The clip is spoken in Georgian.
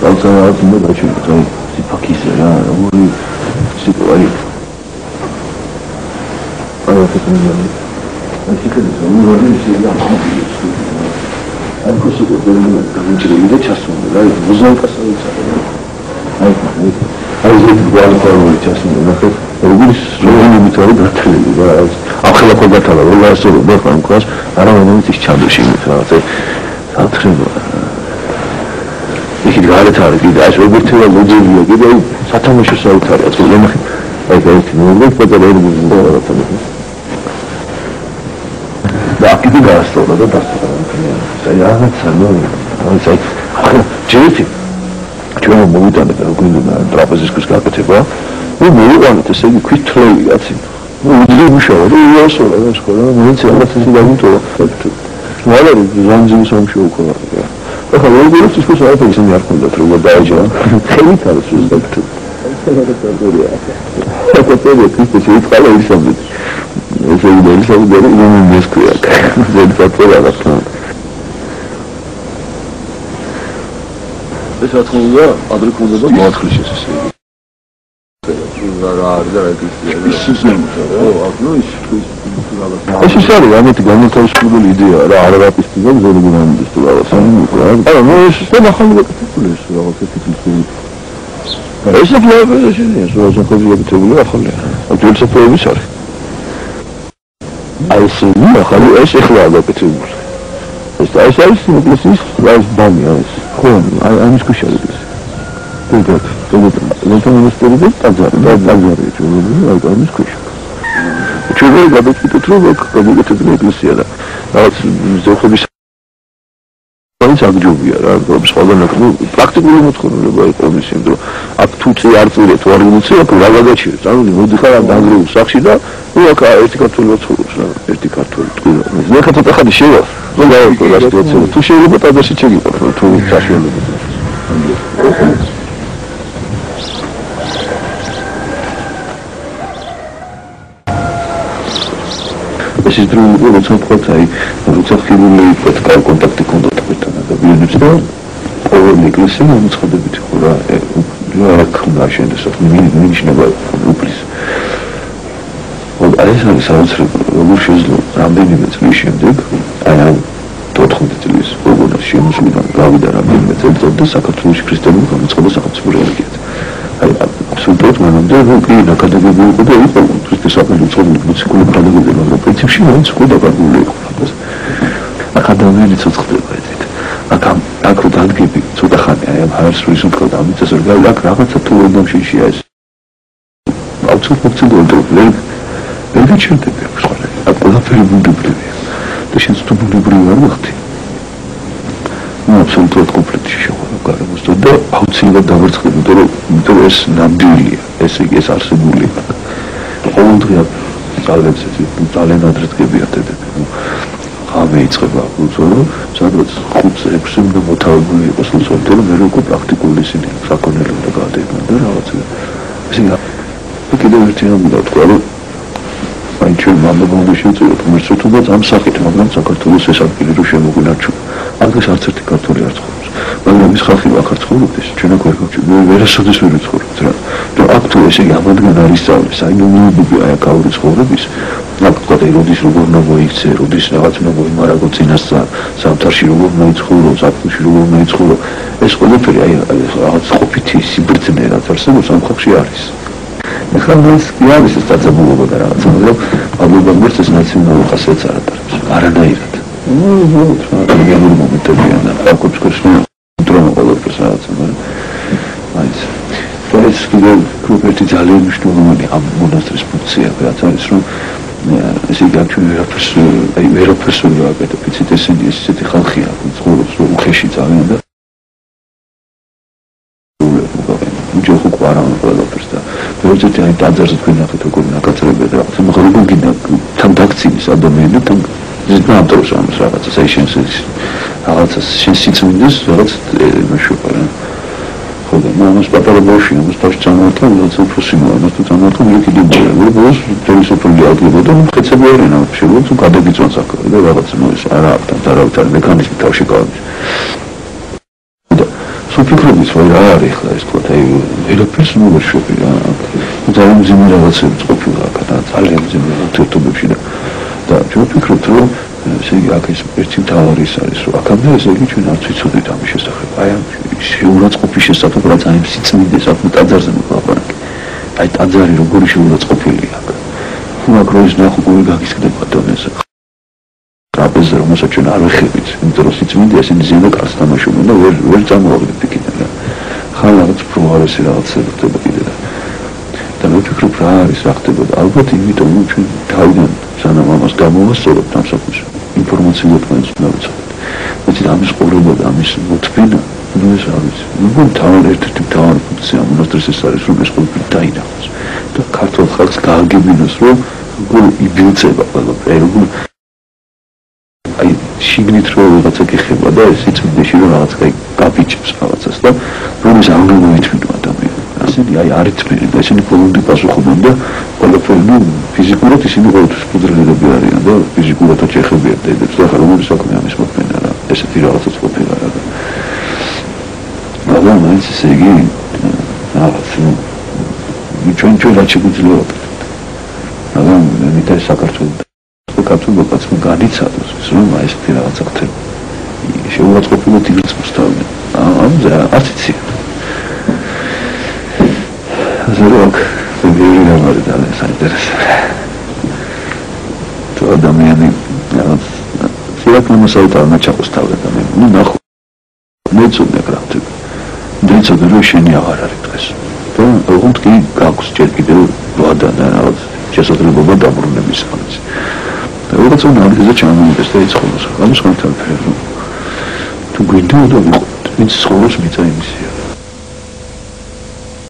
Alta altında da çünkü pakise ya. Bu sipari. Ayaklarını yani. Hakikaten onu böyle bir şey yapamıyorsun. Alkosu da böyle kalıcılığı da çasmıyor. Buzun kasayı çarpıyor. Hayır, bu alkolü çasmıyor. Bakın, bir sorun bir tane de hatırlıyor. Akıllı kodalar, onlar soruyor. Bakın klas, arabanın hiç çalışıyor mesela. Hatırlıyor. İki gayret tarihi de aşağı bir tane lojiye gidiyor. Satamamış o tarihi. Aslında evet, ne kadar öyle bir şey var tabii. Belki de gazete orada da seyahat sanıyorum. Ama cevap Çünkü bu da ne kadar günlük trapezist kuşkakateba. Bu var da sevgi kütlüğü yatsın. Bu bir müşavir. Bu sonra da skola. Bunun siyaseti lazım tola. Vallahi zancı sonuç yok o. Bakın o böyle çıkmış sonra peşin yapmadı. Truva dayıcı. Seni tartışıyoruz da. Hakikaten Cristo şey fala isso mesmo. Esse aí dele sabe dele e não me escuta. Ele tá toda lá falando. Esse outro lugar, adrikunda da mağaz klişesi şey. İşsiz mi? O aklına iş. Eşi şöyle yani tıkanlı çalışmalı idea. Arabat istiyor, zor bulan istiyor. Sen mi bu? Ama o işte bakalım da katılıyorsun. O katılıyorsun. Esse é o que eu sou um coisa que eu vou falar. Eu tenho essa proibição. Aí sim, eu esse é claro que eu vou. Esse é isso que vocês vais bom, como aí me escutar isso. Tudo. Então eu estou dizendo azar, eu me escuto. Eu vou dar o que eu trouxe, eu vou ter que dizer. Eu vou საგჯობია რა, სხვადასხვა პრაქტიკული მოთხოვნება იყო მისი, რომ აქ თუ წიარწირე თუ რევოლუცია თუ რა გადაჭირებს, ანუ მოდიხარ ამ დანგრეულ სახში და ნუ აქ ერთი ქართველი ცხოვრობს რა, ერთი ქართველი თქვია. მე ხათო ხადი შევა, რომ გავიყო რა სიტუაცია. თუ შეიძლება ტაძარში შეგიყო, თუ საშუალება. ეს ის დრო იყო, როცა თქვა, როცა ხილული პოტკა კონტაქტი კონდა Bienvenue au l'église, on sera de but pour la chaîne de sorte minimum ou plus. Allez, ça va être une chose ramener les chiens à d'autres détails. On a chez nous dans la vie de la vie de ça quand tu es chrétien, comme ça ça quand tu es religieux. Sur d'autres maintenant de vous qui n'a pas de vous de tout ce que ça peut nous trouver nous ce qu'on parle de nos petits chiens, ce qu'on doit pas voler. Académie de sorte de აქ დადგები ცოტა ხანი აი ამ ჰაერსუის უფრო დამიწეს რომ აქ რაღაცა თუ ოდომშია ეს აუცილებლად ვერ ჩერდები სხვა აქ ყველაფერი ბუნებრივია და შენ თუ ბუნებრივი არ ვახტი ნუ აბსოლუტურად კომპლექტში შეყვანა გარემოს და აუცილებლად დავერცხები იმიტომ რომ ეს ნამდვილია ეს არსებული ყოველდღე ძალებს ძალიან ადრე დგებია დედები ამე იწყება უცოლო სადაც 5-6 უნდა მოთავებული იყოს უცოლო რომ მე როგორ პრაქტიკული ისინი საქონელობა გადაედგნენ და რაღაცა ესე კიდევ ერთი რამ უნდა თქვა რომ აი ჩვენ მამებმა შეწიროთ მერცეთუბაც ამ საკითხით მაგრამ საქართველოს ეს ადგილი რო შემოგვინარჩუნა აქ არც ერთი ქართველი არ ცხოვრობს მაგრამ ის ხალხი აქ არ ცხოვრობს ჩვენ აქ ვერასოდეს ვერ ვცხოვრობთ რა და აქ თუ ესე გამადგენ არის სწავლის აი ნუ აი აქ ცხოვრების აქ თქვა როდის როგორ მოიქცე როდის რაღაც მოიმარაგო წინასწარ სამთარში როგორ მოიწყურო საფუში როგორ მოიწყურო ეს ყველაფერი აი რაღაც ყოფითი სიბრძნე რაც არსებობს ამ ხალხში არის ეხლა ეს კი არის ეს დაწებულობა და რაღაცა მაგრამ ალბათ ეს ნაციონალური ხასიათს არ ატარებს არანაირად ნუ რეგიონული მომენტებია და აქ კრიშნა დრომა ყველაფერს რაღაცა მაგრამ აი ეს კიდევ კრუპეთი ძალიან მნიშვნელოვანი ამ მონასტრის ფუნქცია რაც არის რომ ესე იგი ჩვენ ვერაფერს ვერ ვაკეთებ ვიცით ესეთი ხალხია ცხოვრობს რომ უხეში ძალიან და უჯოხო ყვარავენ ყველაფერს და ვერცერთი აი ტაძარზე თქვენ ნახეთ როგორ ნაკაცრებია და რაღაცა მაგრამ როგორ გინდა თან დაქცინის ადამიანი თან ზოგადად ამას რაღაცა სეიშენს რაღაცა სიცოცხლის რაღაც მეშვება რა ხოდა მას პატარა ბავშვი ამას თავში წამოართვა რაც უფროსი მოამას თუ წამოართვა მე კიდე ბოლოს თელესოფონი აღგებოდა რომ ხეცები არიან ამ შეიძლება თუ გადაგიწვანს აქ და რაღაცა მოის არა აქვს და რა ვიცი მექანიზმი თავში გავამის და სუფიქრობ იცოდი სხვა რა არის ხლა ეს თქვა აი ვერაფერს მოგერ შობი რა ძალიან მძიმე რაღაცებიც ყოფილა აქ და ძალიან მძიმე ურთიერთობებში და ჩვენ ვფიქრობთ რომ ესე იგი აქ ეს ერთი მთავარი ის არის რომ აქამდე ესე იგი ჩვენ არც ვიცოდით ამის შესახებ აი ამ შეურაცხყოფის შესახებ რა ძალიან სიწმინდე საქმე ტაძარზე მოყავარაკი აი ტაძარი როგორი შეურაცხყოფილია აქ ხუნა კროის ნახური გაგისკდება დონეზე ტრაპეზზე რომელსაც ჩვენ არ ვეხებით იმიტომ რომ სიწმინდე ესენი ზიანდა კარს თამაშობენ და ვერ წამოვაგდით იქიდან რა ხან რაღაც პროვარესი რაღაცა ხდება კიდე და მე ვფიქრობ რა არის რა ხდებოდა ალბათ იმიტომ რომ ჩვენ თავიდან სანამ ამას გამოვასწორებთ ამ საქმეს ინფორმაციულად მაინც უნდა ვიცოდეთ მეც ამის ყურება და ამის მოთმინა ნუ ეს არის ნუ თავად ერთ-ერთი მთავარი ფუნქცია მონასტრის ეს არის რომ ეს ყველაფერი დაინახოს და ქართულ ხალხს გააგებინოს რომ როგორ იბილწება ყველაფერი როგორ აი შიგნით რო რაღაცა გეხება და ეს სიწმინდეში რომ რაღაც გაბიჭებს რაღაცას და რომ ეს არ გამოიწვია ადამიანს ისინი აი არითმენი და ისინი ბოლომდე პასუხობენ და ყველაფერი ნუ ფიზიკურად ისინი ყოველთვის ფუძრელები არიან და ფიზიკურადაც ეხებიან დედებს და ხა რომელი საქმე ამის მოქმედა რა ესეთი რაღაცაც ყოფილა რა მაგრამ მაინც ესე იგი რაღაც ჩვენ რაც შეგვიძლია მაგრამ მითხრა საქართველოს კაცო კაცო განიცადოს რომ აი ესეთი რაღაცა ხდება შეურაცხყოფილად იგრძნობს თავი ამაზე არც იცი ზეროქ ვირი რამარი და საინტერესო თუ ადამიანი რაღაც შეიძლება მოსაუთავნა ჩაყოს თავი ადამიანი ნუ ნახო მეცოდნე კრაფტები მეცოდნე რომ შენი აღარ არის დღეს და ოღონდ კი გაქვს ჯერ კიდევ ვადა და რაღაც შესაძლებლობა დაბრუნების ამის როგორც უნდა არგეზე ჩამოვიდეს და იცხოვოს ამის ხანთან ფერო თუ გვინდა და ვიყოთ ვინც ცხოვრობს მიწა იმისია